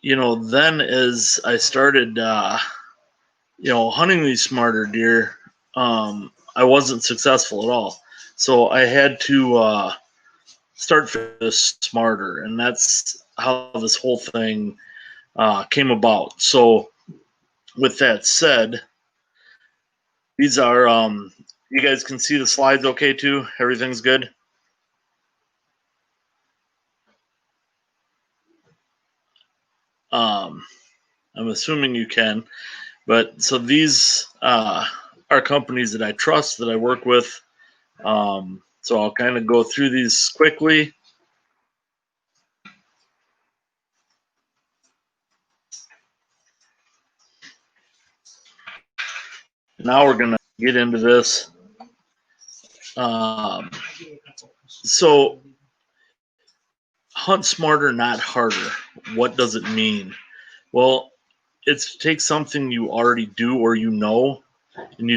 then as I started, hunting these smarter deer, I wasn't successful at all. So I had to start this smarter, and that's how this whole thing came about. So with that said, these are, you guys can see the slides okay too? Everything's good? I'm assuming you can. But so these are companies that I trust, that I work with. So I'll kind of go through these quickly. Now we're going to get into this. So hunt smarter, not harder. What does it mean? Well, it's take something you already do or and you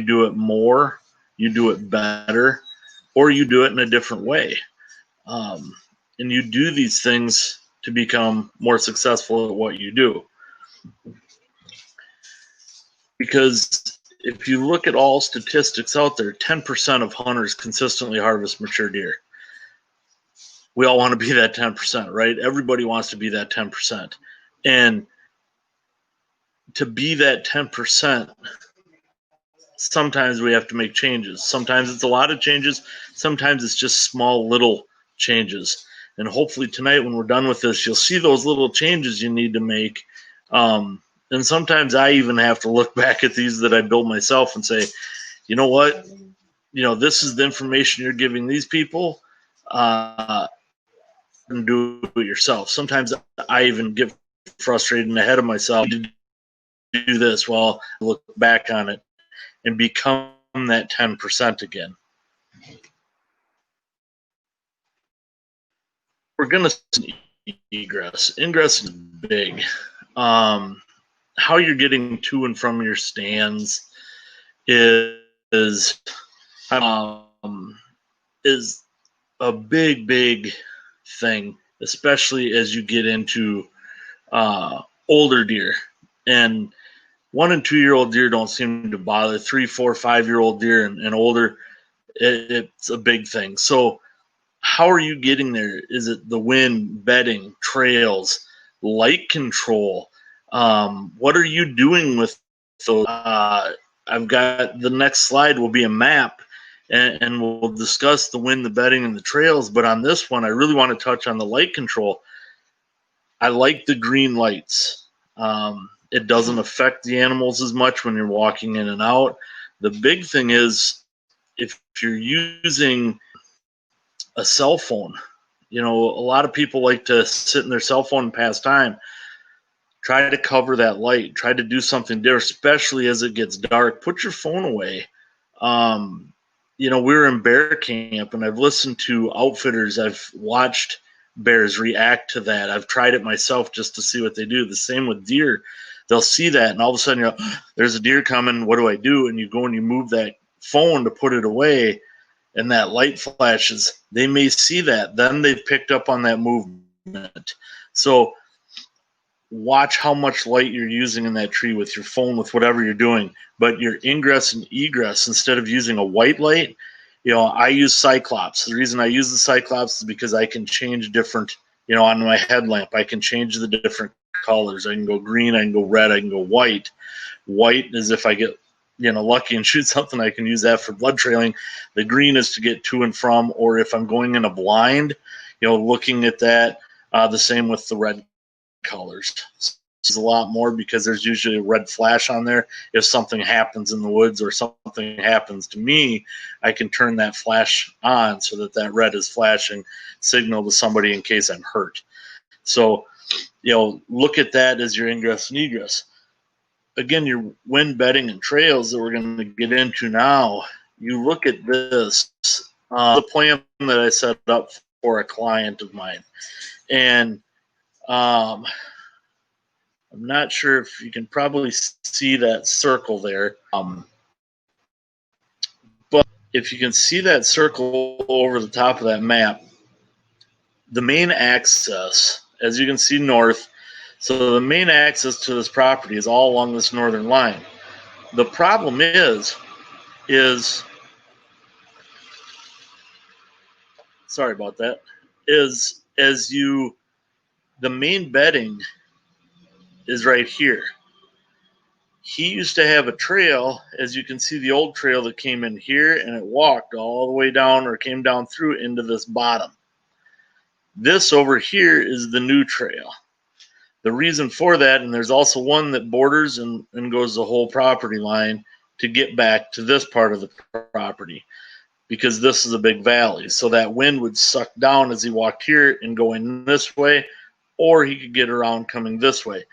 do it more, you do it better, or you do it in a different way. And you do these things to become more successful at what you do. Because if you look at all statistics out there, 10% of hunters consistently harvest mature deer. We all want to be that 10%, right? Everybody wants to be that 10%. And to be that 10%, sometimes we have to make changes. Sometimes it's a lot of changes. Sometimes it's just small little changes. And hopefully tonight when we're done with this, you'll see those little changes you need to make. And sometimes I even have to look back at these that I built myself and say, you know what? This is the information you're giving these people. And do it yourself. Sometimes I even get frustrated and ahead of myself to do this. Well, I look back on it and become that 10% again. We're going to egress. Ingress is big. How you're getting to and from your stands is a big thing, especially as you get into older deer. And 1 and 2 year old deer don't seem to bother. 3, 4, 5 year old deer and older, it's a big thing. So how are you getting there? Is it the wind, bedding, trails, light control? What are you doing with those? I've got the next slide will be a map, and we'll discuss the wind, the bedding, and the trails. But on this one, I really want to touch on the light control. I like the green lights. It doesn't affect the animals as much when you're walking in and out. The big thing is if you're using a cell phone, a lot of people like to sit in their cell phone and pass time. Try to cover that light. Try to do something there, especially as it gets dark. Put your phone away. We were in bear camp, and I've listened to outfitters. I've watched bears react to that. I've tried it myself just to see what they do. The same with deer. They'll see that, and all of a sudden, there's a deer coming. What do I do? And you go and you move that phone to put it away, and that light flashes. They may see that. Then they've picked up on that movement. So watch how much light you're using in that tree with your phone, with whatever you're doing. But your ingress and egress, instead of using a white light, I use Cyclops. The reason I use the Cyclops is because I can change different, on my headlamp, I can change the different colors. I can go green, I can go red, I can go white. White is if I get, lucky and shoot something, I can use that for blood trailing. The green is to get to and from, or if I'm going in a blind, looking at that. The same with the red colors. It's a lot more because there's usually a red flash on there. If something happens in the woods or something happens to me, I can turn that flash on so that red is flashing, signal to somebody in case I'm hurt. So, look at that as your ingress and egress. Again, your wind, bedding, and trails that we're going to get into now, you look at this, the plan that I set up for a client of mine. And I'm not sure if you can probably see that circle there. But if you can see that circle over the top of that map, the main access, as you can see north, So the main access to this property is all along this northern line. The problem is sorry about that, is the main bedding is right here. He used to have a trail, as you can see, the old trail that came in here and it walked all the way down or came down through into this bottom. This over here is the new trail. The reason for that, and there's also one that borders and goes the whole property line to get back to this part of the property, because this is a big valley. So that wind would suck down as he walked here and go in this way, or he could get around coming this way.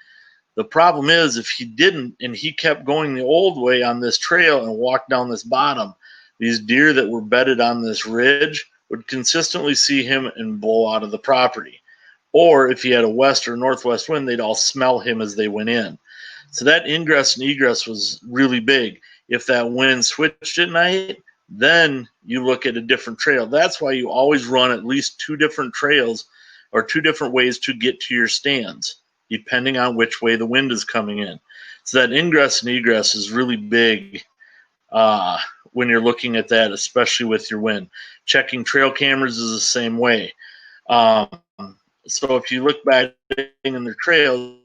The problem is if he didn't and he kept going the old way on this trail and walked down this bottom, these deer that were bedded on this ridge would consistently see him and blow out of the property. Or if he had a west or northwest wind, they'd all smell him as they went in. So that ingress and egress was really big. If that wind switched at night, then you look at a different trail. That's why you always run at least 2 different trails or 2 different ways to get to your stands, depending on which way the wind is coming in. So that ingress and egress is really big when you're looking at that, especially with your wind. Checking trail cameras is the same way. So if you look back in the trails,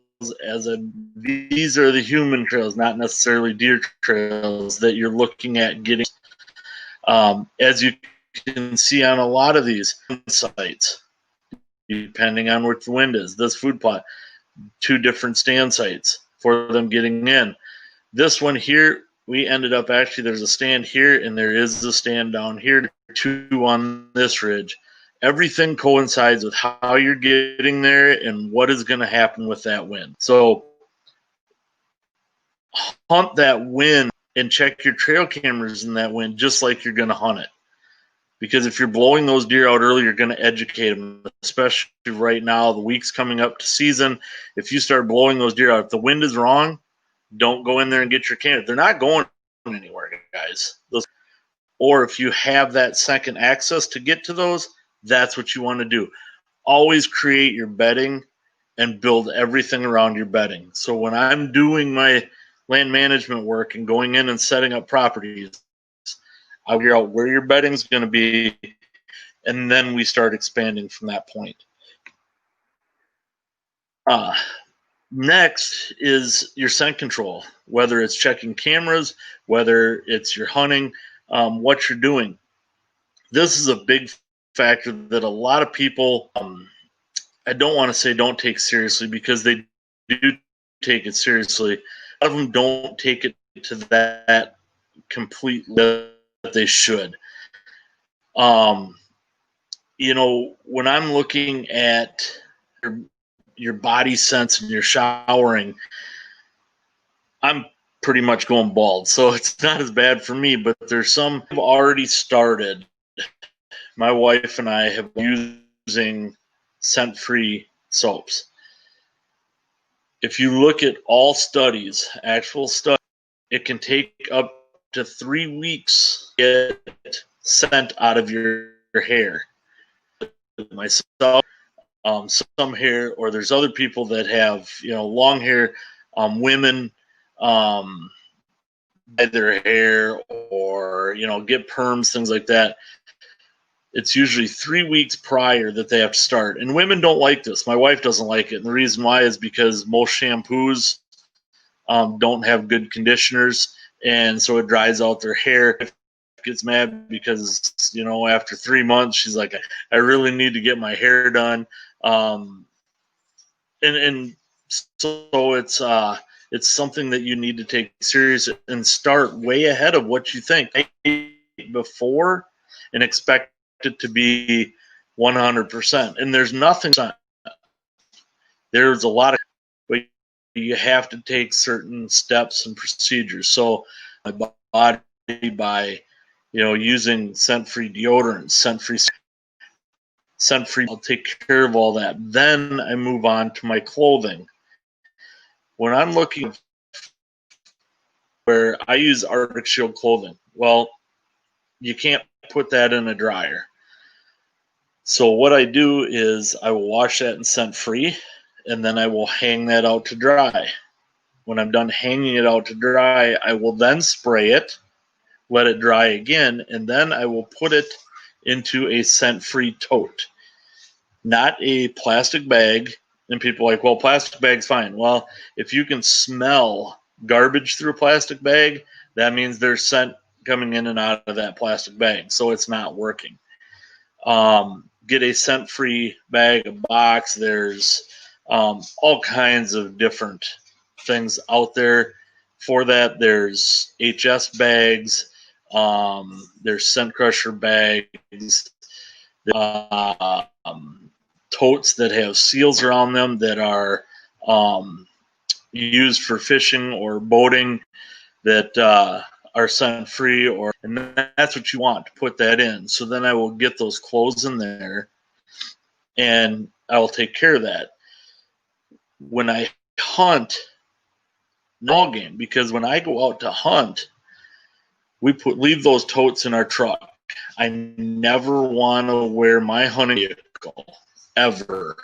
these are the human trails, not necessarily deer trails that you're looking at getting. As you can see on a lot of these sites, depending on which the wind is, this food plot, 2 different stand sites for them getting in. This one here, we ended up actually, there's a stand here and there is a stand down here, 2 on this ridge. Everything coincides with how you're getting there and what is going to happen with that wind. So hunt that wind and check your trail cameras in that wind just like you're going to hunt it. Because if you're blowing those deer out early, you're going to educate them, especially right now, the week's coming up to season. If you start blowing those deer out, if the wind is wrong, don't go in there and get your camera. They're not going anywhere, guys. Or if you have that second access to get to those, that's what you want to do. Always create your bedding and build everything around your bedding. So when I'm doing my land management work and going in and setting up properties, I figure out where your bedding is going to be, and then we start expanding from that point. Next is your scent control, whether it's checking cameras, whether it's your hunting, what you're doing. This is a big factor that a lot of people, I don't want to say don't take seriously, because they do take it seriously. A lot of them don't take it to that completely that they should. You know, when I'm looking at your body sense and your showering, I'm pretty much going bald, so it's not as bad for me, but there's some who've already started. My wife and I have been using scent-free soaps. If you look at all studies, actual studies, it can take up to 3 weeks to get scent out of your hair. Myself, some hair, or there's other people that have, you know, long hair, women dye their hair, or, you know, get perms, things like that. It's usually 3 weeks prior that they have to start. And women don't like this. My wife doesn't like it. And the reason why is because most shampoos don't have good conditioners. And so it dries out their hair. Gets mad because, you know, after 3 months, she's like, I really need to get my hair done. And so it's something that you need to take serious and start way ahead of what you think before and expect it to be 100%. And there's nothing. There's a lot of, but you have to take certain steps and procedures. So my body, by, you know, using scent-free deodorant, scent-free, I'll take care of all that. Then I move on to my clothing. When I'm looking where I use Arctic Shield clothing, well, you can't put that in a dryer. So what I do is I will wash that in scent-free, and then I will hang that out to dry. When I'm done hanging it out to dry, I will then spray it, let it dry again, and then I will put it into a scent-free tote, not a plastic bag. And people are like, well, plastic bag's fine. Well, if you can smell garbage through a plastic bag, that means there's scent coming in and out of that plastic bag, so it's not working. Get a scent-free bag, a box. There's all kinds of different things out there for that. There's HS bags. There's scent crusher bags. Totes that have seals around them that are used for fishing or boating that are scent free, and that's what you want to put that in. So then I will get those clothes in there, and I will take care of that. When I hunt, no game, because when I go out to hunt, we leave those totes in our truck. I never want to wear my hunting vehicle ever.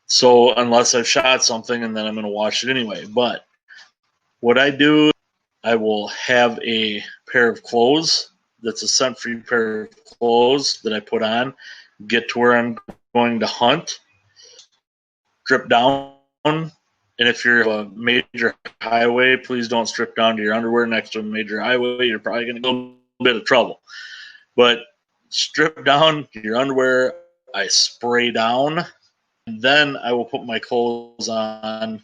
So unless I've shot something, and then I'm going to wash it anyway. But what I do, I will have a pair of clothes that's a scent-free pair of clothes that I put on, get to where I'm going to hunt, strip down, and if you're a major highway, please don't strip down to your underwear next to a major highway. You're probably going to go in a little bit of trouble. But strip down your underwear, I spray down, and then I will put my clothes on,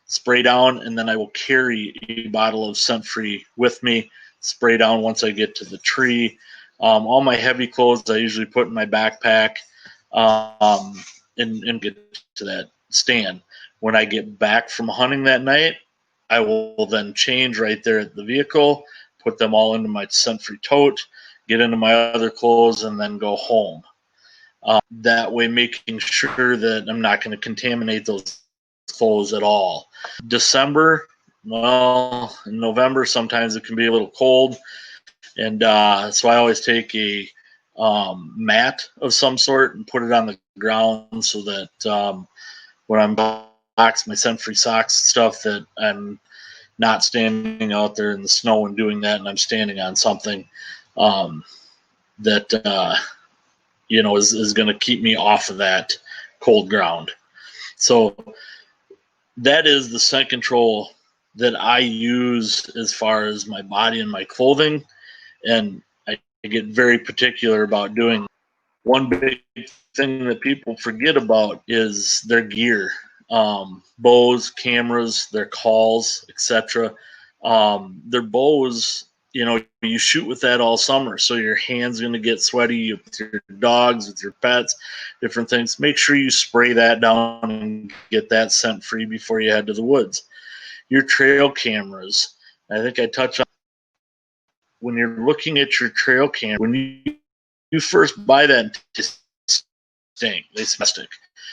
spray down, and then I will carry a bottle of scent-free with me, spray down once I get to the tree. All my heavy clothes I usually put in my backpack and get to that stand. When I get back from hunting that night, I will then change right there at the vehicle, put them all into my scent-free tote, get into my other clothes, and then go home. That way, making sure that I'm not going to contaminate those clothes at all. December, well, in November, sometimes it can be a little cold. And so I always take a mat of some sort and put it on the ground so that when I'm boxing my scent-free socks and stuff, that I'm not standing out there in the snow and doing that, and I'm standing on something that is going to keep me off of that cold ground. So that is the scent control that I use as far as my body and my clothing, and I get very particular about doing. One big thing that people forget about is their gear, bows, cameras, their calls, etc. Their bows, you shoot with that all summer, so your hand's going to get sweaty with your dogs, with your pets, different things. Make sure you spray that down and get that scent free before you head to the woods. Your trail cameras, I think I touched on, when you're looking at your trail camera, when you first buy that, stink, they smell stick.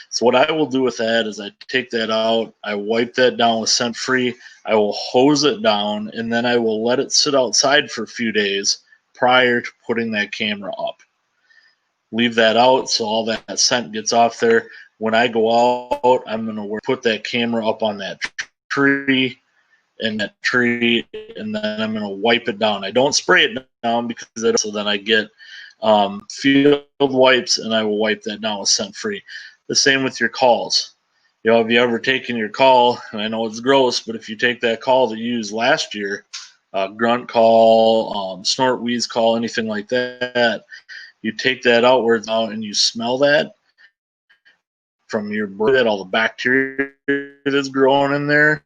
So what I will do with that is I take that out, I wipe that down with scent free, I will hose it down, and then I will let it sit outside for a few days prior to putting that camera up. Leave that out so all that scent gets off there. When I go out, I'm going to put that camera up on that tree, and then I'm going to wipe it down. I don't spray it down because so then I get field wipes, and I will wipe that down with scent free. The same with your calls. Have you ever taken your call, and I know it's gross, but if you take that call that you used last year, grunt call, snort, wheeze call, anything like that, you take that out where it's out and you smell that from your breath, all the bacteria that's growing in there,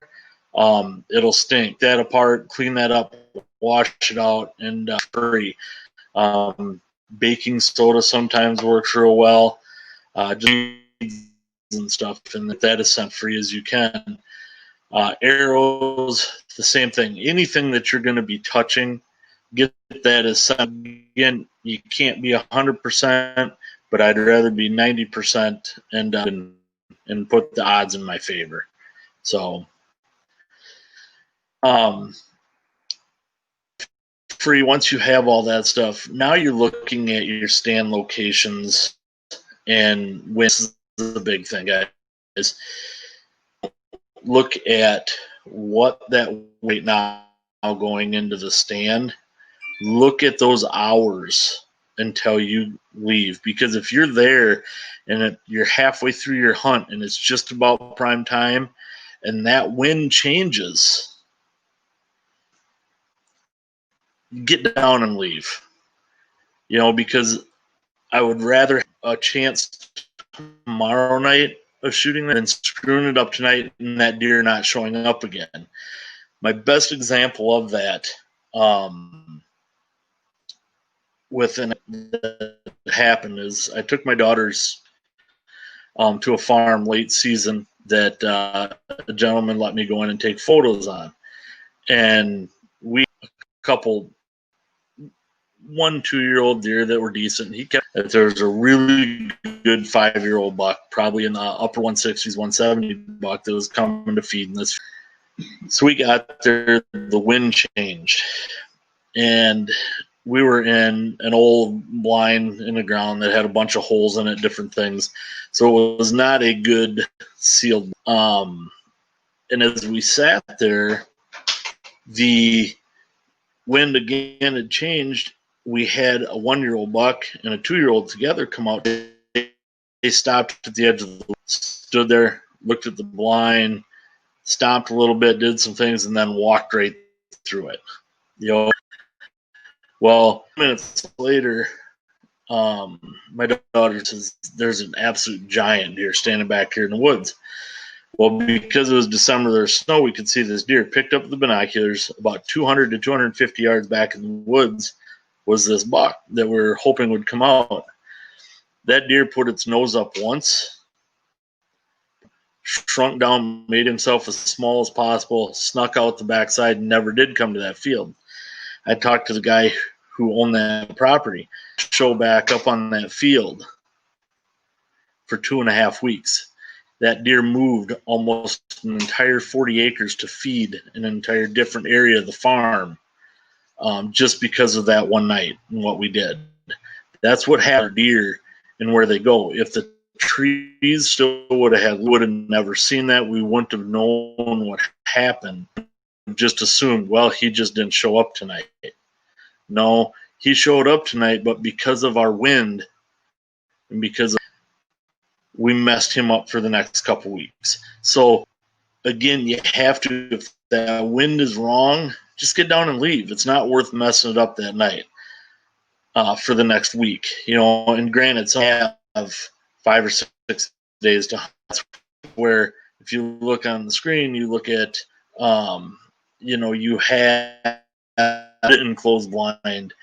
it'll stink. That apart, clean that up, wash it out, and free. Baking soda sometimes works real well. And stuff, and that is scent free as you can. Arrows, the same thing. Anything that you're going to be touching, get that as scent. Again, you can't be 100%, but I'd rather be 90% and put the odds in my favor. So, free. Once you have all that stuff, now you're looking at your stand locations, and when the big thing, guys. look at what that right now going into the stand. Look at those hours until you leave, because if you're there and you're halfway through your hunt and it's just about prime time and that wind changes, get down and leave. Because I would rather a chance tomorrow night of shooting than screwing it up tonight and that deer not showing up again. My best example of that that happened is I took my daughters to a farm late season that a gentleman let me go in and take photos on. And we a couple 1-2-year-old deer that were decent. There was a really good 5-year-old buck, probably in the upper 160s, 170 buck that was coming to feed in this. So we got there, the wind changed, and we were in an old blind in the ground that had a bunch of holes in it, different things. So it was not a good sealed. And as we sat there, the wind again had changed. We had a 1-year-old buck and a 2-year-old together come out. They stopped at the edge of the, stood there, looked at the blind, stopped a little bit, did some things, and then walked right through it. Well, minutes later, my daughter says, there's an absolute giant deer standing back here in the woods. Well, because it was December, there's snow, we could see this deer. Picked up the binoculars, about 200 to 250 yards back in the woods was this buck that we're hoping would come out. That deer put its nose up once, shrunk down, made himself as small as possible, snuck out the backside, and never did come to that field. I talked to the guy who owned that property, show back up on that field for 2.5 weeks. That deer moved almost an entire 40 acres to feed an entire different area of the farm, just because of that one night and what we did. That's what happened to deer and where they go. If the trees still would have never seen that, we wouldn't have known what happened. Just assumed, well, he just didn't show up tonight. No, he showed up tonight, but because of our wind and we messed him up for the next couple weeks. So again, you have to, if that wind is wrong, just get down and leave. It's not worth messing it up that night for the nenext week. And granted, some have 5 or 6 days to hunt. That's where if you look on the screen, you look at, you have it enclosed blind.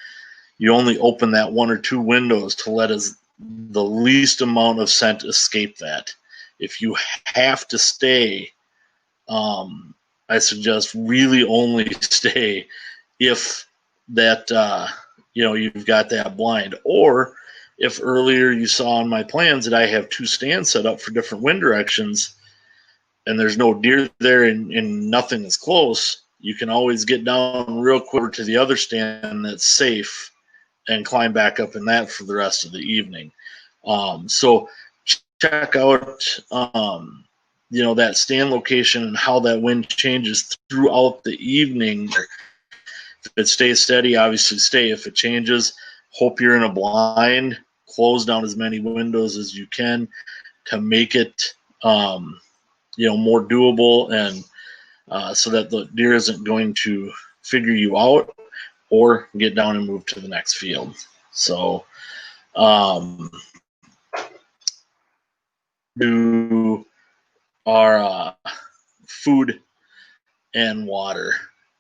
You only open that 1 or 2 windows to let the least amount of scent escape that. If you have to stay, I suggest really only stay if that, you've got that blind. Or if earlier you saw on my plans that I have 2 stands set up for different wind directions and there's no deer there and nothing is close, you can always get down real quick to the other stand that's safe and climb back up in that for the rest of the evening. So check out, that stand location and how that wind changes throughout the evening. If it stays steady, obviously stay. If it changes, hope you're in a blind. Close down as many windows as you can to make it, more doable, and so that the deer isn't going to figure you out or get down and move to the next field. So, do our food and water.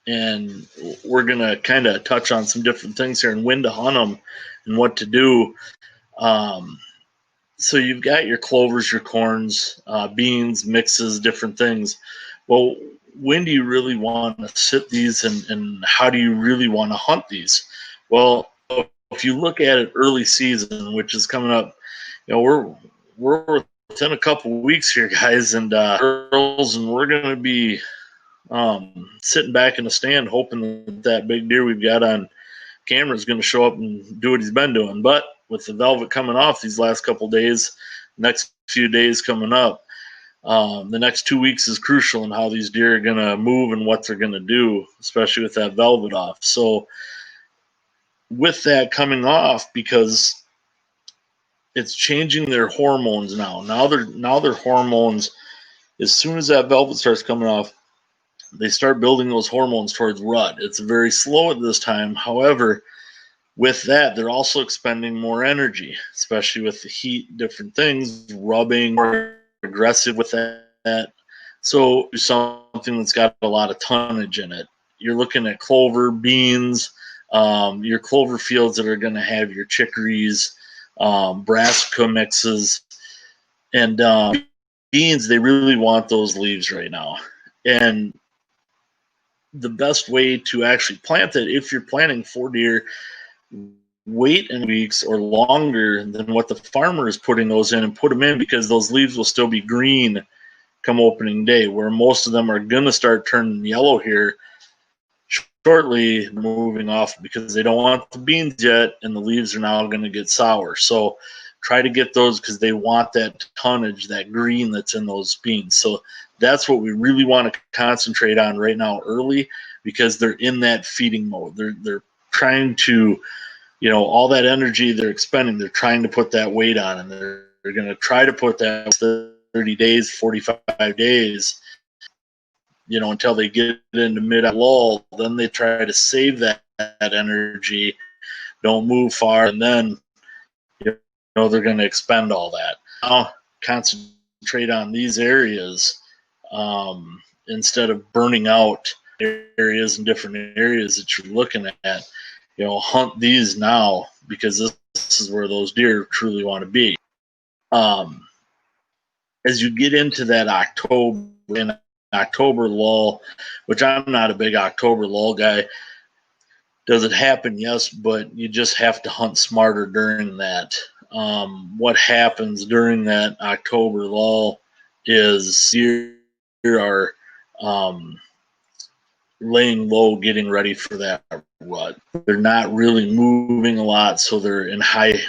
And we're going to kind of touch on some different things here and when to hunt them and what to do. So you've got your clovers, your corns, beans, mixes, different things. Well, when do you really want to sit these and how do you really want to hunt these? Well, if you look at it early season, which is coming up, we're within a couple weeks here, guys, and girls, and we're going to be sitting back in the stand hoping that big deer we've got on camera is going to show up and do what he's been doing. But with the velvet coming off these last couple days, next few days coming up, The next 2 weeks is crucial in how these deer are going to move and what they're going to do, especially with that velvet off. So with that coming off, because it's changing their hormones now. Now their hormones, as soon as that velvet starts coming off, they start building those hormones towards rut. It's very slow at this time. However, with that, they're also expending more energy, especially with the heat, different things, rubbing, more aggressive with that. So something that's got a lot of tonnage in it. You're looking at clover, beans, your clover fields that are going to have your chicories, brassica mixes, and beans. They really want those leaves right now. And the best way to actually plant it, if you're planting for deer, wait in weeks or longer than what the farmer is putting those in, and put them in, because those leaves will still be green come opening day, where most of them are going to start turning yellow here shortly, moving off, because they don't want the beans yet, and the leaves are now going to get sour. So try to get those, because they want that tonnage, that green that's in those beans. So that's what we really want to concentrate on right now early, because they're in that feeding mode. They're trying to, all that energy they're expending, they're trying to put that weight on, and they're going to try to put that 30 days, 45 days, until they get into mid-lull. Then they try to save that energy, don't move far, and then they're going to expend all that. Now concentrate on these areas instead of burning out areas and different areas that you're looking at. Hunt these now, because this is where those deer truly want to be. As you get into that October lull, which I'm not a big October lull guy. Does it happen? Yes, but you just have to hunt smarter during that. What happens during that October lull is deer are laying low, getting ready for that rut. They're not really moving a lot, so they're in high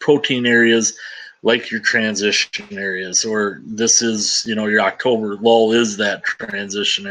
protein areas, like your transition areas, or this is, your October lull is that transition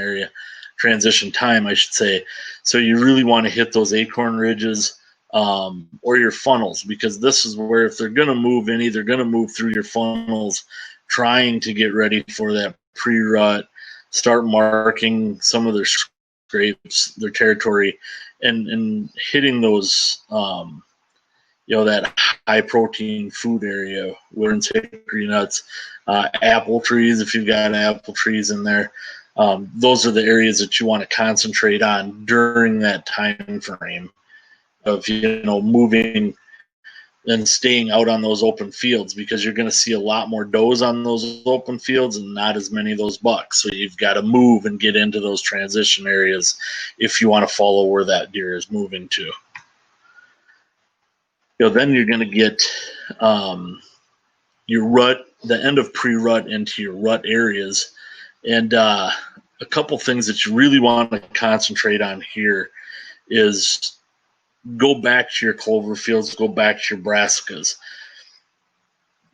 time, I should say. So you really want to hit those acorn ridges or your funnels, because this is where, if they're going to move any, they're going to move through your funnels, trying to get ready for that pre-rut, start marking some of their scrapes, their territory, and hitting those that high protein food area, where in hickory nuts, apple trees, if you've got apple trees in there. Those are the areas that you want to concentrate on during that time frame of moving and staying out on those open fields, because you're going to see a lot more does on those open fields and not as many of those bucks. So you've got to move and get into those transition areas if you want to follow where that deer is moving to. Then you're going to get your rut, the end of pre-rut, into your rut areas. And a couple things that you really want to concentrate on here is go back to your clover fields, go back to your brassicas.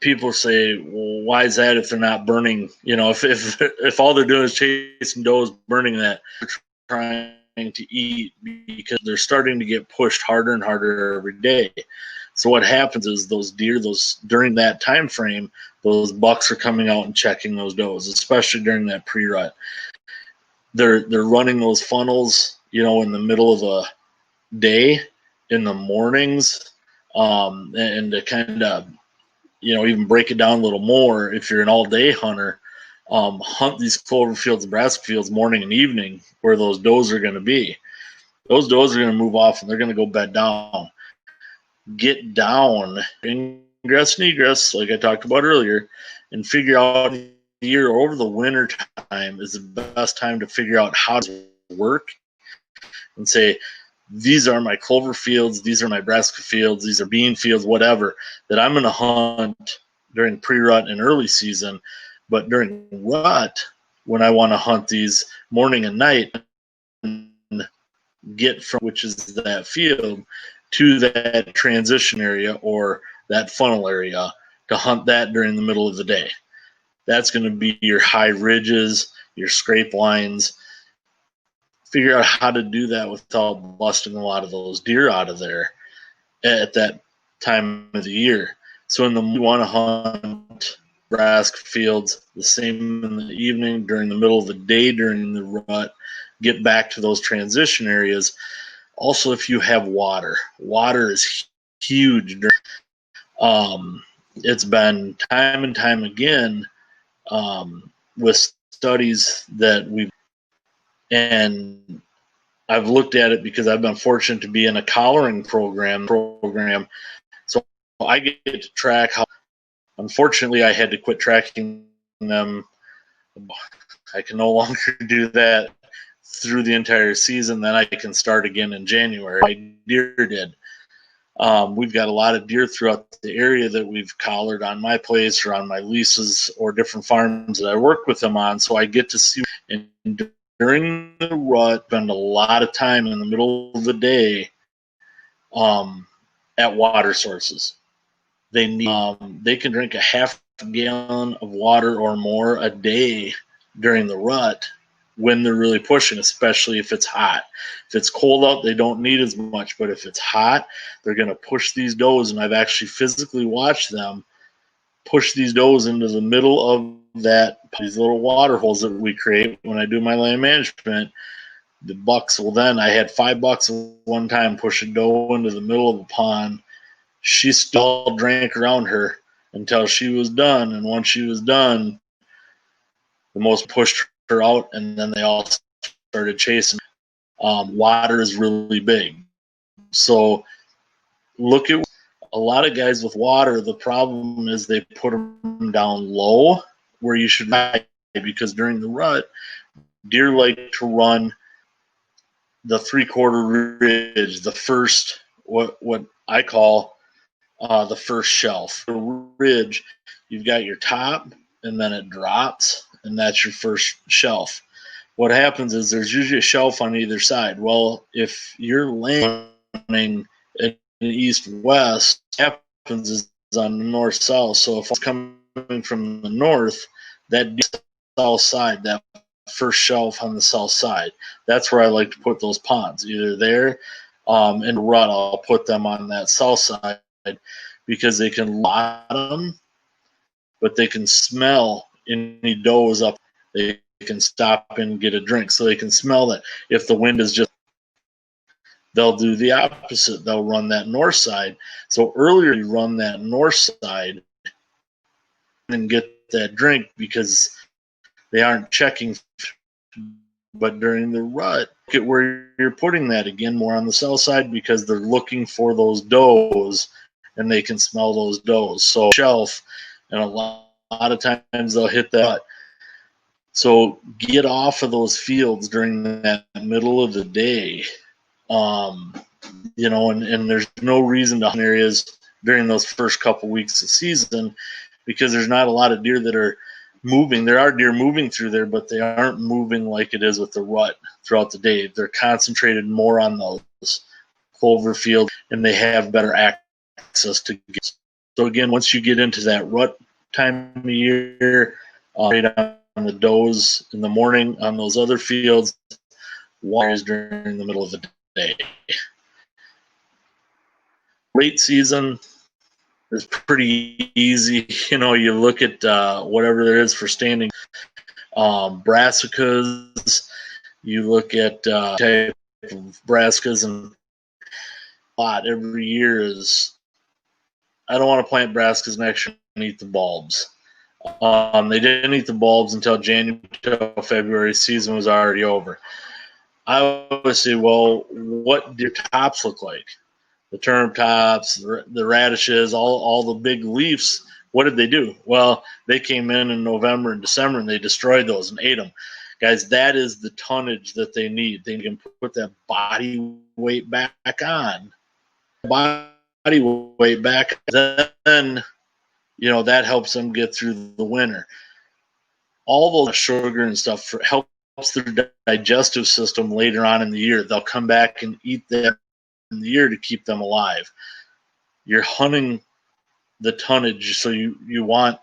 People say, well, why is that if they're not burning? If all they're doing is chasing does, burning that, they're trying to eat, because they're starting to get pushed harder and harder every day. So what happens is those deer, during that time frame, those bucks are coming out and checking those does, especially during that pre-rut. They're running those funnels, in the middle of the day, in the mornings, and to kind of, even break it down a little more. If you're an all-day hunter, hunt these clover fields and brassica fields morning and evening, where those does are going to be. Those does are going to move off, and they're going to go bed down. Get down, ingress and egress, like I talked about earlier, and figure out the year over the winter time is the best time to figure out how to work, and say, these are my clover fields, these are my brassica fields, these are bean fields, whatever, that I'm going to hunt during pre-rut and early season. But during rut, when I want to hunt these morning and night, and get from, which is that field, to that transition area or that funnel area to hunt that during the middle of the day. That's going to be your high ridges, your scrape lines. Figure out how to do that without busting a lot of those deer out of there at that time of the year. So in the you want to hunt Nebraska fields the same in the evening, during the middle of the day, during the rut, get back to those transition areas. Also, if you have water is huge. It's been time and time again with studies that and I've looked at it because I've been fortunate to be in a collaring program. So I get to track how, unfortunately, I had to quit tracking them. I can no longer do that through the entire season. Then I can start again in January. My deer did. We've got a lot of deer throughout the area that we've collared on my place or on my leases or different farms that I work with them on. So I get to see, and during the rut, spend a lot of time in the middle of the day at water sources. They can drink a half gallon of water or more a day during the rut when they're really pushing, especially if it's hot. If it's cold out, they don't need as much, but if it's hot, they're going to push these does, and I've actually physically watched them push these does into the middle of these little water holes that we create when I do my land management. The bucks will then, I had 5 bucks one time push a doe into the middle of a pond. She still drank around her until she was done, and once she was done, the most pushed her out, and then they all started chasing. Water is really big. So look at a lot of guys with water. The problem is they put them down low where you should not, because during the rut, deer like to run the 3/4 ridge, the first, what I call the first shelf. The ridge, you've got your top, and then it drops, and that's your first shelf. What happens is there's usually a shelf on either side. Well, if you're landing in east-west, what happens is on the north-south. So if it's coming from the north, that south side, that first shelf on the south side, that's where I like to put those ponds, either there in the rut. I'll put them on that south side because they can lot them, but they can smell any does up. They can stop and get a drink, so they can smell that. If the wind is just, they'll do the opposite. They'll run that north side. So earlier you run that north side and get that drink because they aren't checking. But during the rut, look at where you're putting that again, more on the south side, because they're looking for those does and they can smell those does. So shelf, and a lot of times they'll hit that. So get off of those fields during that middle of the day. And there's no reason to hunt areas during those first couple weeks of season because there's not a lot of deer that are moving. There are deer moving through there, but they aren't moving like it is with the rut throughout the day. They're concentrated more on those clover field, and they have better access to get. So again, once you get into that rut time of year, right on the does in the morning on those other fields, water is during the middle of the day. Late season is pretty easy. You look at whatever there is for standing brassicas. You look at type of brassicas, and a lot every year is, I don't want to plant brassicas next year and eat the bulbs. They didn't eat the bulbs until January, until February. Season was already over. I always say, well, what do your tops look like? The turnip tops, the radishes, all the big leaves, what did they do? Well, they came in November and December, and they destroyed those and ate them. Guys, that is the tonnage that they need. They can put that body weight back on. Body weight back. Then, that helps them get through the winter. All those sugar and stuff helps their digestive system later on in the year. They'll come back and eat that in the year to keep them alive. You're hunting the tonnage. So you want,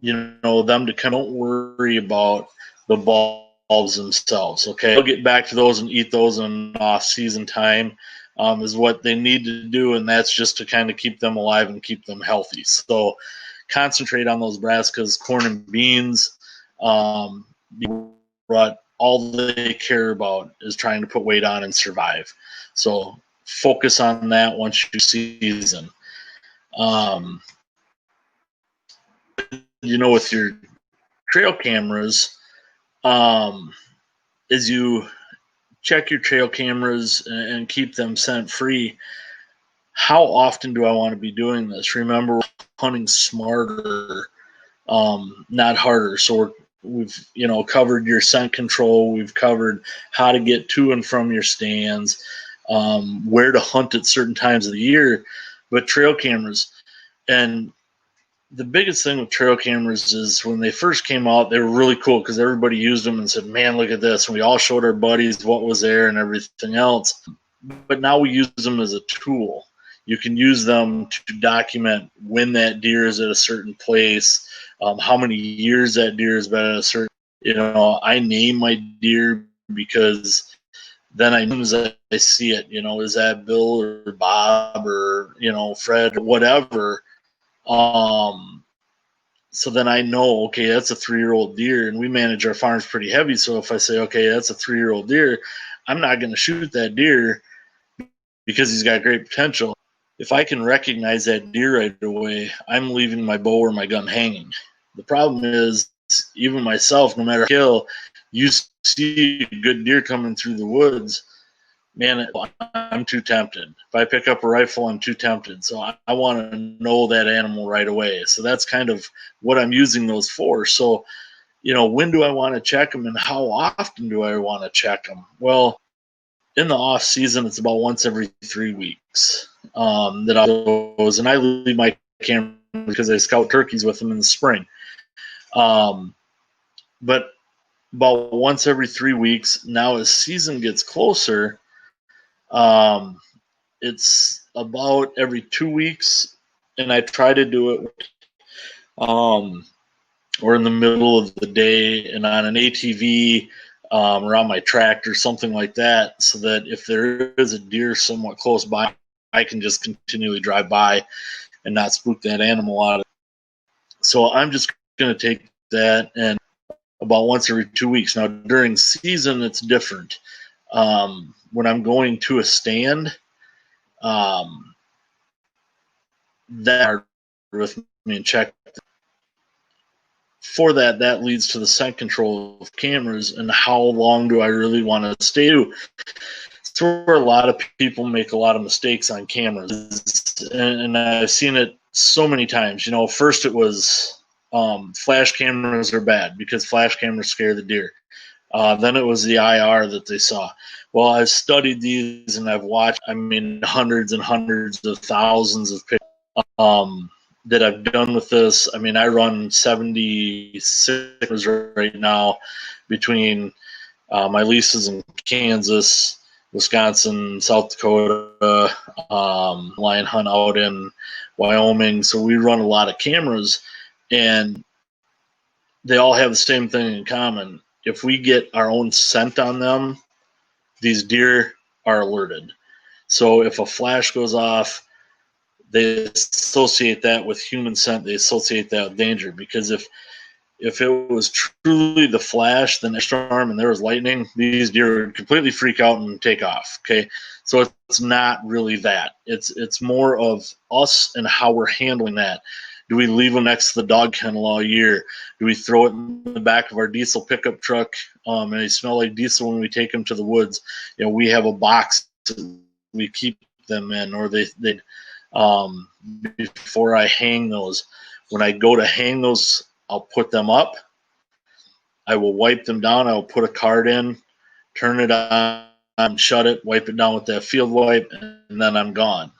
them to kind of don't worry about the bulbs themselves. Okay, they'll get back to those and eat those in off-season time. Is what they need to do, and that's just to kind of keep them alive and keep them healthy. So concentrate on those brassicas, corn and beans. But all they care about is trying to put weight on and survive. So focus on that once you season. With your trail cameras, as you check your trail cameras and keep them scent free, how often do I want to be doing this? Remember, hunting smarter, not harder. So we've covered your scent control. We've covered how to get to and from your stands, where to hunt at certain times of the year. But trail cameras, and the biggest thing with trail cameras is when they first came out, they were really cool because everybody used them and said, man, look at this. And we all showed our buddies what was there and everything else. But now we use them as a tool. You can use them to document when that deer is at a certain place, how many years that deer has been at a certain, I name my deer because then I know as I see it, is that Bill or Bob or, Fred or whatever. So then I know, okay, that's a 3-year-old deer, and we manage our farms pretty heavy. So if I say, okay, that's a 3-year-old deer, I'm not going to shoot that deer because he's got great potential. If I can recognize that deer right away, I'm leaving my bow or my gun hanging. The problem is, even myself, no matter kill, you see a good deer coming through the woods, man, I'm too tempted. If I pick up a rifle, I'm too tempted. So I want to know that animal right away. So that's kind of what I'm using those for. So, when do I want to check them and how often do I want to check them? Well, in the off season, it's about once every 3 weeks that I do those, and I leave my camera because I scout turkeys with them in the spring. But about once every 3 weeks. Now, as season gets closer, it's about every 2 weeks, and I try to do it or in the middle of the day and on an ATV or on my tractor, something like that, so that if there is a deer somewhat close by, I can just continually drive by and not spook that animal out. So I'm just going to take that and about once every 2 weeks. Now, during season, it's different. When I'm going to a stand, that with me and check. For that leads to the scent control of cameras and how long do I really want to stay to. It's where a lot of people make a lot of mistakes on cameras, and I've seen it so many times. First it was flash cameras are bad because flash cameras scare the deer. Then it was the IR that they saw. Well, I've studied these and I've watched, hundreds and hundreds of thousands of pictures that I've done with this. I run 76 right now between my leases in Kansas, Wisconsin, South Dakota, lion hunt out in Wyoming. So we run a lot of cameras, and they all have the same thing in common. If we get our own scent on them, these deer are alerted. So if a flash goes off, they associate that with human scent. They associate that with danger, because if it was truly the flash, the next storm, and there was lightning, these deer would completely freak out and take off. Okay, so it's not really that. It's more of us and how we're handling that. Do we leave them next to the dog kennel all year? Do we throw it in the back of our diesel pickup truck and they smell like diesel when we take them to the woods? We have a box that we keep them in, or they before I hang those. When I go to hang those, I'll put them up. I will wipe them down. I will put a card in, turn it on, shut it, wipe it down with that field wipe, and then I'm gone.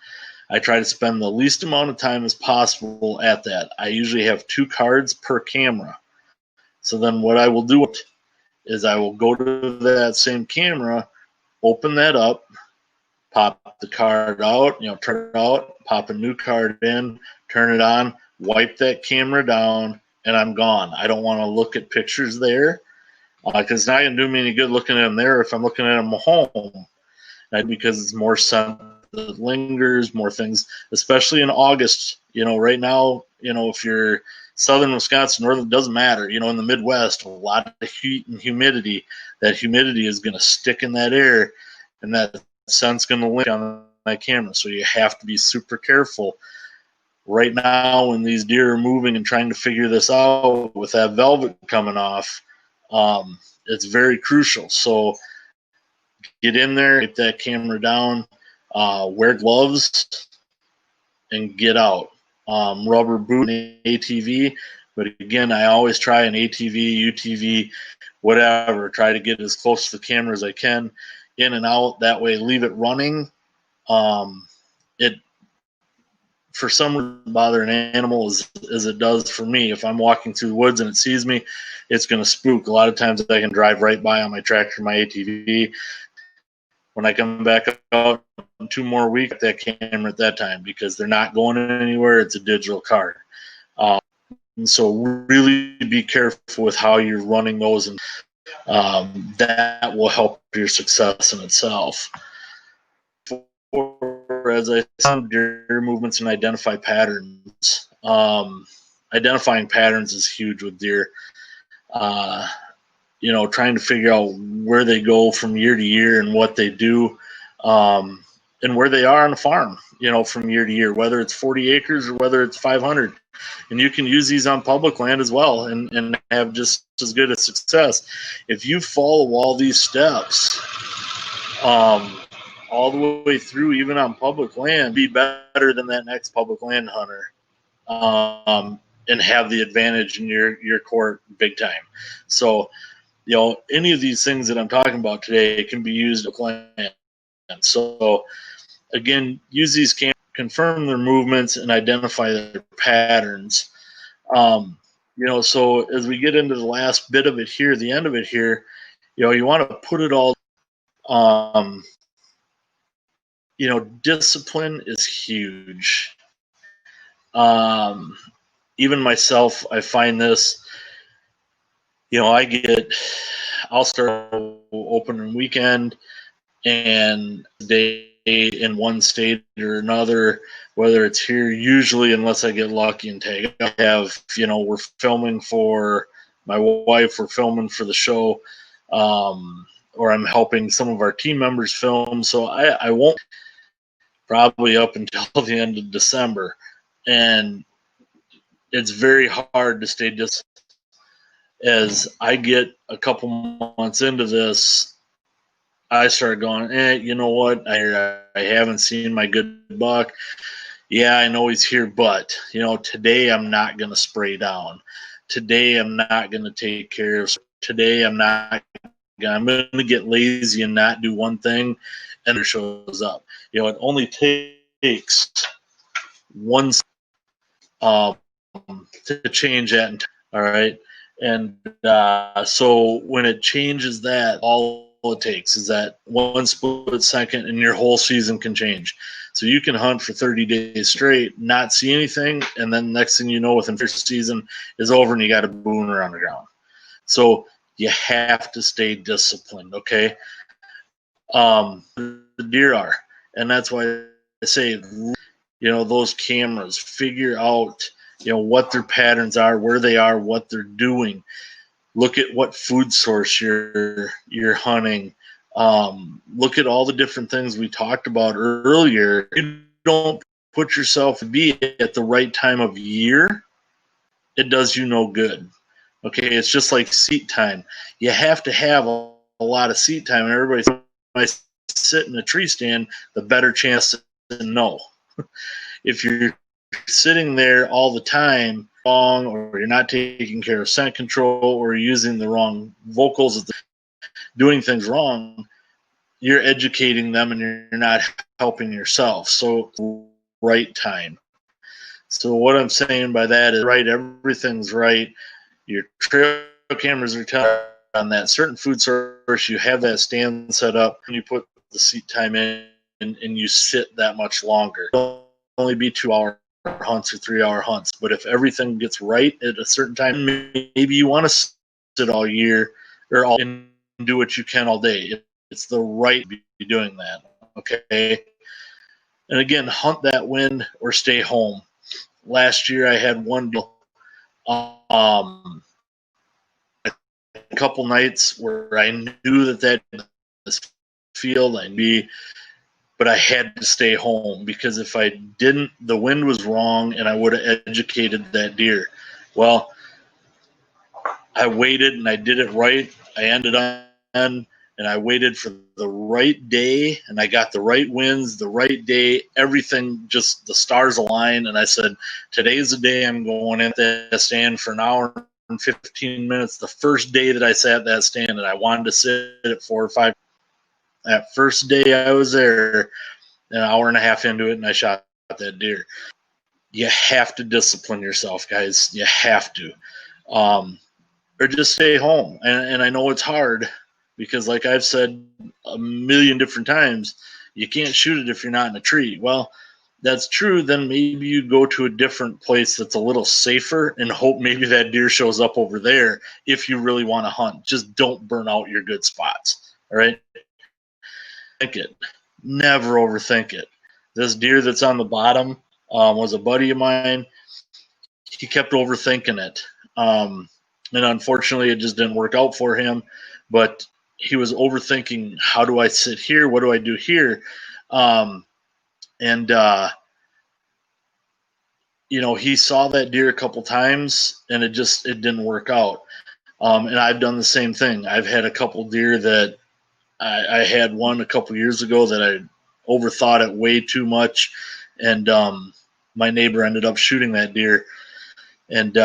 I try to spend the least amount of time as possible at that. I usually have 2 cards per camera. So then what I will do is I will go to that same camera, open that up, pop the card out, turn it out, pop a new card in, turn it on, wipe that camera down, and I'm gone. I don't want to look at pictures there because it's not going to do me any good looking at them there if I'm looking at them home. Because it's more sun that lingers, more things, especially in August. Right now, if you're southern Wisconsin, northern, it doesn't matter. In the Midwest, a lot of heat and humidity. That humidity is going to stick in that air, and that sun's going to linger on that camera. So you have to be super careful. Right now, when these deer are moving and trying to figure this out with that velvet coming off, it's very crucial. So get in there, get that camera down, wear gloves, and get out. Rubber boot and ATV, but again, I always try an ATV, UTV, whatever. Try to get as close to the camera as I can, in and out. That way, leave it running. It for some reason bother an animal as it does for me. If I'm walking through the woods and it sees me, it's going to spook. A lot of times I can drive right by on my tractor, my ATV. When I come back out in 2 more weeks, that camera at that time, because they're not going anywhere. It's a digital card. And so really be careful with how you're running those, and that will help your success in itself. As I said, deer movements and identify patterns. Identifying patterns is huge with deer. Trying to figure out where they go from year to year and what they do, and where they are on the farm, from year to year, whether it's 40 acres or whether it's 500. And you can use these on public land as well and have just as good a success. If you follow all these steps all the way through, even on public land, be better than that next public land hunter, and have the advantage in your court big time. So, any of these things that I'm talking about today can be used to land. So, again, use these cameras, confirm their movements, and identify their patterns. So as we get into the last bit of it here, the end of it here, you want to put it all. Discipline is huge. Even myself, I find this. I'll start opening weekend and day in one state or another, whether it's here, usually, unless I get lucky and tag. I have, we're filming for my wife, we're filming for the show, or I'm helping some of our team members film. So I won't probably up until the end of December. And it's very hard to stay disciplined. As I get a couple months into this, I start going, you know what? I haven't seen my good buck. Yeah, I know he's here, but, today I'm not going to spray down. Today I'm not going to take care of. Today I'm going to get lazy and not do one thing, and it shows up. It only takes one to change that. All right. And so when it changes that, all it takes is that one split second and your whole season can change. So you can hunt for 30 days straight, not see anything, and then next thing you know, within the first season is over and you got a booner on the ground. So you have to stay disciplined, okay? The deer are. And that's why I say, those cameras, figure out what their patterns are, where they are, what they're doing. Look at what food source you're hunting. Look at all the different things we talked about earlier. If you don't put yourself to be at the right time of year, it does you no good. Okay, it's just like seat time. You have to have a lot of seat time, and everybody might sit in a tree stand, the better chance to know. If you're sitting there all the time wrong, or you're not taking care of scent control, or using the wrong vocals, doing things wrong, you're educating them and you're not helping yourself. So right time. So what I'm saying by that is, right, everything's right. Your trail cameras are telling on that certain food source, you have that stand set up, and you put the seat time in, and you sit that much longer. It'll only be 2 hours. hunts or 3-hour hunts. But if everything gets right at a certain time, maybe you want to sit all year or all and do what you can all day. It's the right to be doing that. Okay. And again, hunt that wind or stay home. Last year I had one deal, a couple nights where I knew that this field I'd be, but I had to stay home because if I didn't, the wind was wrong and I would have educated that deer. Well, I waited and I did it right. I ended on and I waited for the right day and I got the right winds, the right day, everything, just the stars aligned. And I said, today's the day I'm going in that stand for an hour and 15 minutes. The first day that I sat that stand and I wanted to sit at 4 or 5. That first day I was there, an hour and a half into it, and I shot that deer. You have to discipline yourself, guys. You have to. Or just stay home. And I know it's hard because, like I've said a million different times, you can't shoot it if you're not in a tree. Well, that's true. Then maybe you go to a different place that's a little safer and hope maybe that deer shows up over there if you really want to hunt. Just don't burn out your good spots. All right? Think it. Never overthink it. This deer that's on the bottom was a buddy of mine. He kept overthinking it. And unfortunately, it just didn't work out for him. But he was overthinking, how do I sit here? What do I do here? He saw that deer a couple times, and it didn't work out. And I've done the same thing. I've had a couple deer that I had one a couple years ago that I overthought it way too much, and my neighbor ended up shooting that deer. And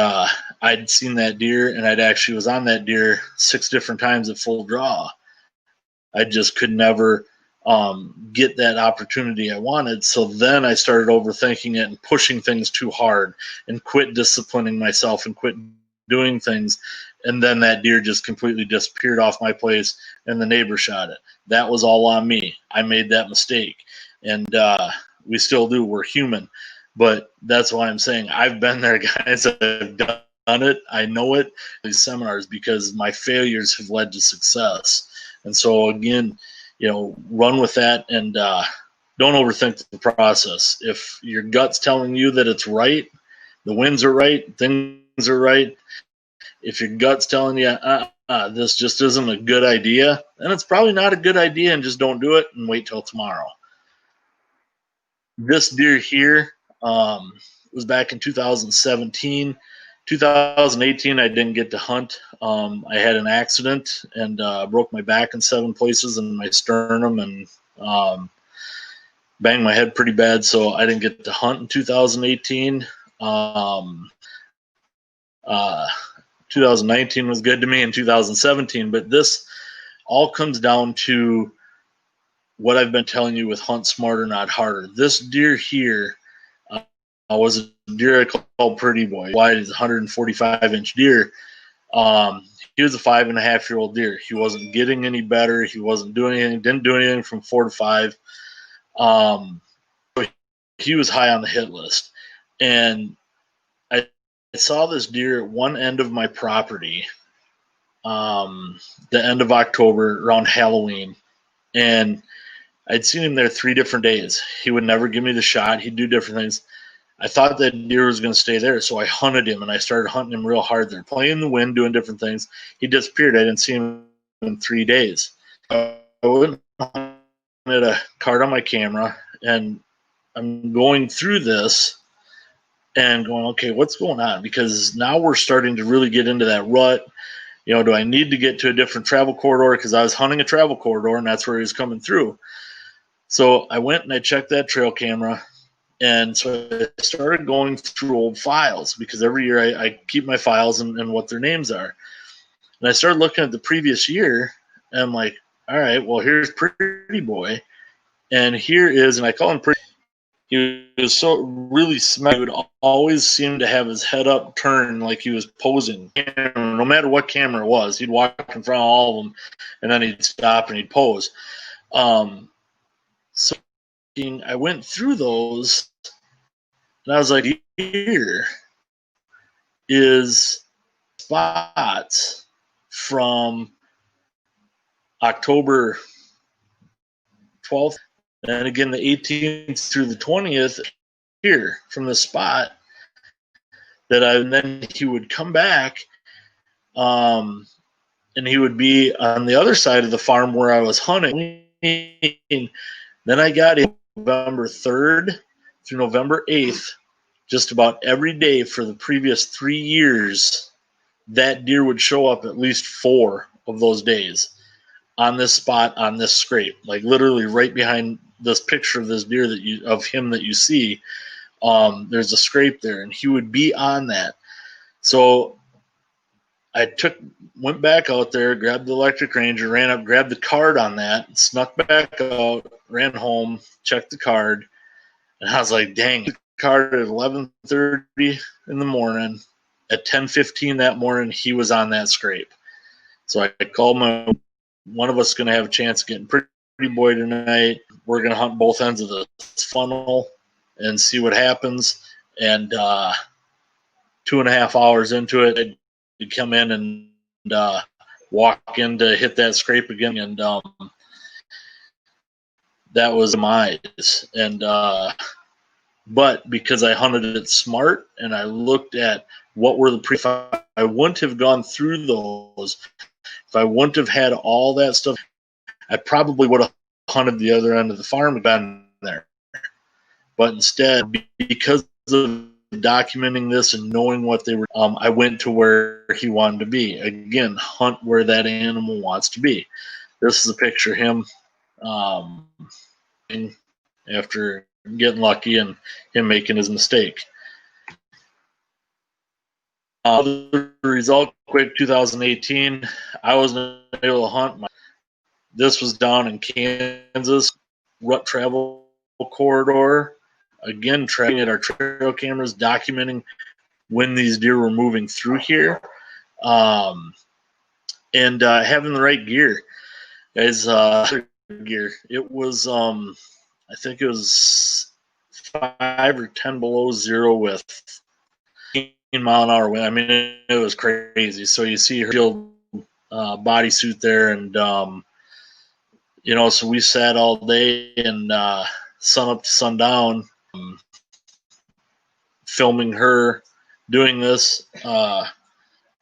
I'd seen that deer, and I'd actually was on that deer 6 different times at full draw. I just could never get that opportunity I wanted. So then I started overthinking it and pushing things too hard and quit disciplining myself and quit doing things. And then that deer just completely disappeared off my place, and the neighbor shot it. That was all on me. I made that mistake. And we still do. We're human. But that's why I'm saying I've been there, guys. I've done it. I know it. These seminars, because my failures have led to success. And so, again, run with that and don't overthink the process. If your gut's telling you that it's right, the winds are right, things are right. If your gut's telling you, this just isn't a good idea, then it's probably not a good idea, and just don't do it and wait till tomorrow. This deer here was back in 2017. 2018, I didn't get to hunt. I had an accident and broke my back in 7 places and my sternum, and banged my head pretty bad, so I didn't get to hunt in 2018. 2019 was good to me in 2017, but this all comes down to what I've been telling you with hunt smarter, not harder. This deer here was a deer I called Pretty Boy. Wide is 145-inch deer. He was a 5.5-year-old deer. He wasn't getting any better. He wasn't doing anything. Didn't do anything from 4 to 5. He was high on the hit list, and I saw this deer at one end of my property, the end of October around Halloween, and I'd seen him there 3 different days. He would never give me the shot. He'd do different things. I thought that deer was going to stay there, so I hunted him, and I started hunting him real hard there, playing in the wind, doing different things. He disappeared. I didn't see him in 3 days. I went and had a card on my camera, and I'm going through this and going, okay, what's going on? Because now we're starting to really get into that rut. Do I need to get to a different travel corridor? Because I was hunting a travel corridor, and that's where he was coming through. So I went and I checked that trail camera. And so I started going through old files, because every year I keep my files and what their names are. And I started looking at the previous year, and I'm like, all right, well, here's Pretty Boy. And here is, and I call him Pretty. He was so really smart. He would always seem to have his head up turned like he was posing. No matter what camera it was, he'd walk in front of all of them, and then he'd stop and he'd pose. So I went through those, And I was like, here is spots from October 12th, and again the 18th through the 20th here from the spot that and then he would come back, and he would be on the other side of the farm where I was hunting. Then I got in November 3rd through November 8th, just about every day for the previous 3 years, that deer would show up at least 4 of those days on this spot, on this scrape, like literally right behind this picture of this deer of him that you see. There's a scrape there, and he would be on that. So I went back out there, grabbed the electric ranger, ran up, grabbed the card on that, snuck back out, ran home, checked the card, and I was like, dang, the card at 11:30 in the morning. At 10:15 that morning, he was on that scrape. So I called one of us going to have a chance of getting Pretty Boy tonight. We're going to hunt both ends of the funnel and see what happens. And 2.5 hours into it, I'd come in and walk in to hit that scrape again, and that was my eyes. And but because I hunted it smart and I looked at what were if I wouldn't have gone through those, if I wouldn't have had all that stuff, I probably would have hunted the other end of the farm and been there. But instead, because of documenting this and knowing what they were, I went to where he wanted to be. Again, hunt where that animal wants to be. This is a picture of him after getting lucky and him making his mistake. The result, quick 2018, I wasn't able to hunt. This was down in Kansas, rut travel corridor. Again, tracking at our trail cameras, documenting when these deer were moving through here, and having the right gear. Guys, gear. It was, I think it was 5 or 10 below zero with 15-mile-an-hour wind. I mean, it was crazy. So you see her shield bodysuit there, and so we sat all day and sun up to sundown, filming her doing this,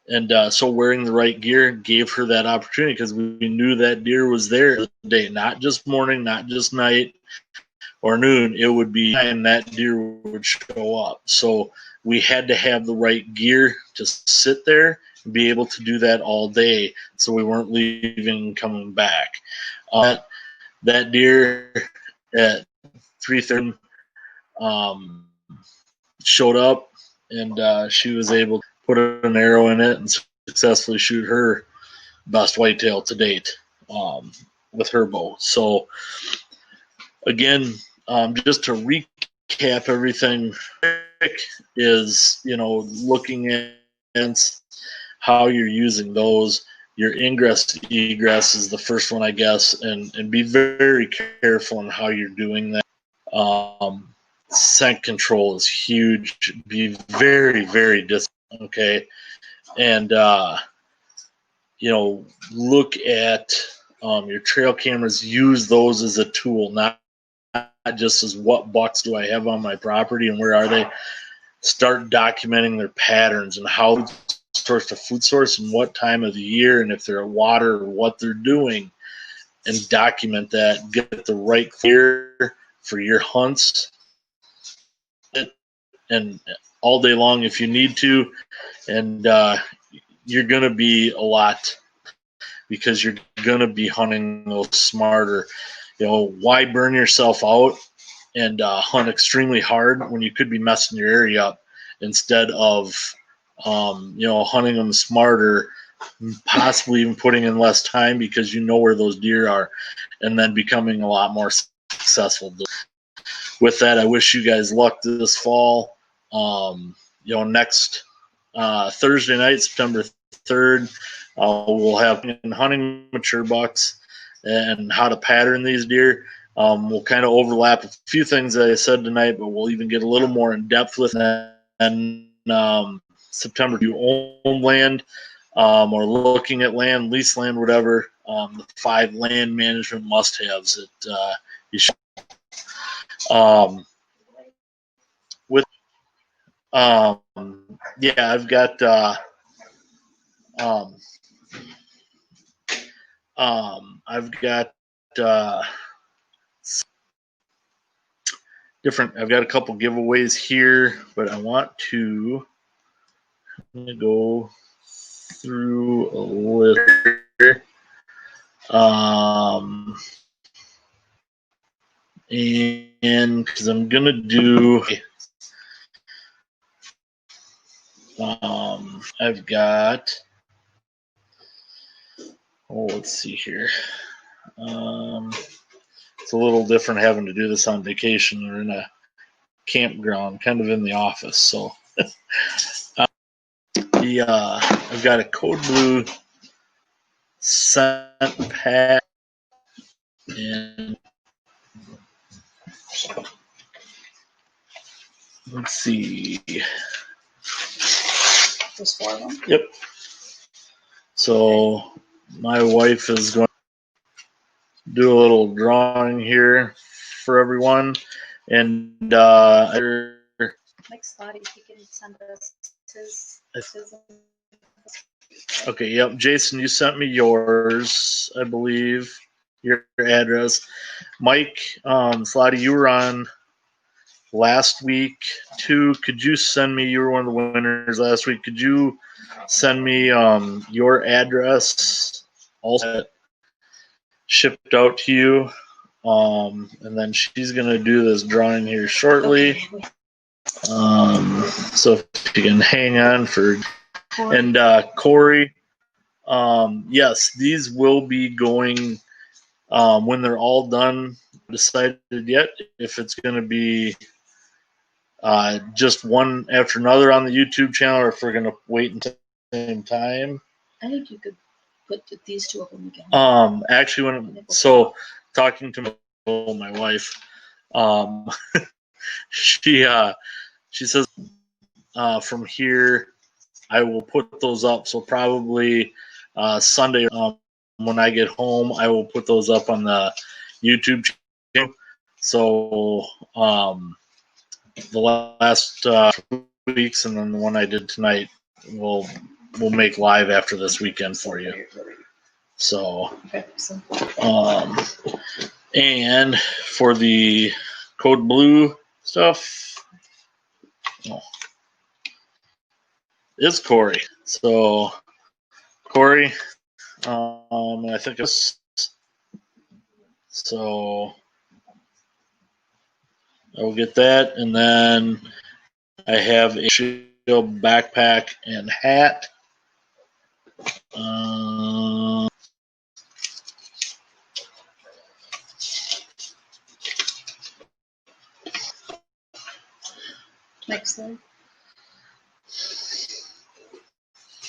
and so wearing the right gear gave her that opportunity, because we knew that deer was there the day, not just morning, not just night or noon. It would be, and that deer would show up. So we had to have the right gear to sit there and be able to do that all day, so we weren't leaving and coming back. That deer at 3:30 showed up, and she was able to put an arrow in it and successfully shoot her best whitetail to date with her bow. So again, just to recap everything, is looking at how you're using those. Your ingress egress is the first one, I guess, and be very careful on how you're doing that. Scent control is huge. Be very, very disciplined, okay? And look at your trail cameras. Use those as a tool, not just as what bucks do I have on my property and where are they. Start documenting their patterns and how source to food source and what time of the year, and if they're at water or what they're doing, and document that. Get the right clear for your hunts, and all day long if you need to. And you're going to be a lot, because you're going to be hunting those smarter. Why burn yourself out and hunt extremely hard when you could be messing your area up, instead of hunting them smarter, possibly even putting in less time because you know where those deer are, and then becoming a lot more successful. With that, I wish you guys luck this fall. Next Thursday night, September 3rd, we'll have hunting mature bucks and how to pattern these deer. We'll kind of overlap a few things that I said tonight, but we'll even get a little more in depth with that. And September, you own land or looking at land, lease land, whatever. The 5 land management must-haves that you should. With yeah, I've got I've got different. I've got a couple giveaways here, but I want to go through a little. And because I'm gonna do, I've got. Oh, let's see here. It's a little different having to do this on vacation or in a campground, kind of in the office. So, I've got a Code Blue scent pack, and let's see. Just 4 of them? Yep. So my wife is going to do a little drawing here for everyone, and Like Scotty, he can send us his okay, yep. Jason, you sent me yours, I believe, your address. Mike, Slotty, you were on last week too. Could you send me? You were one of the winners last week. Could you send me your address also shipped out to you? And then she's gonna do this drawing here shortly. So if you can hang on for. And Corey, yes, these will be going when they're all done. Decided yet if it's going to be just one after another on the YouTube channel, or if we're going to wait until the same time. I think you could put these 2 up when we get home. Actually, talking to my wife, she says from here. I will put those up. So probably Sunday when I get home, I will put those up on the YouTube channel. So the last weeks and then the one I did tonight, we'll make live after this weekend for you. So and for the Code Blue stuff. Is Corey. So, Corey, I think it's so. I will get that, and then I have a shield backpack and hat. Next slide.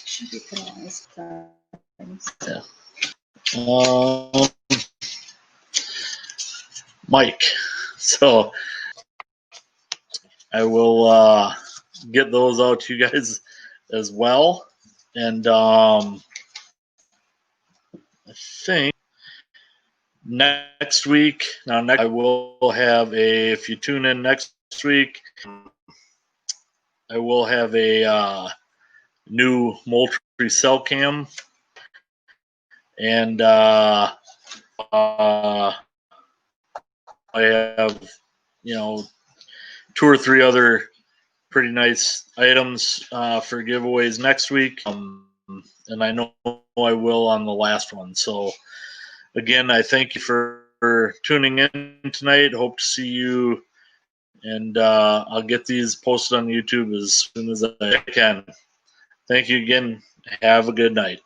Should be put on this Yeah. Mike. So I will get those out to you guys as well. And I think next week, I will have if you tune in next week, I will have a new Moultrie cell cam, and I have 2 or 3 other pretty nice items for giveaways next week, and I know I will on the last one. So again, I thank you for tuning in tonight. Hope to see you, and I'll get these posted on YouTube as soon as I can. Thank you again. Have a good night.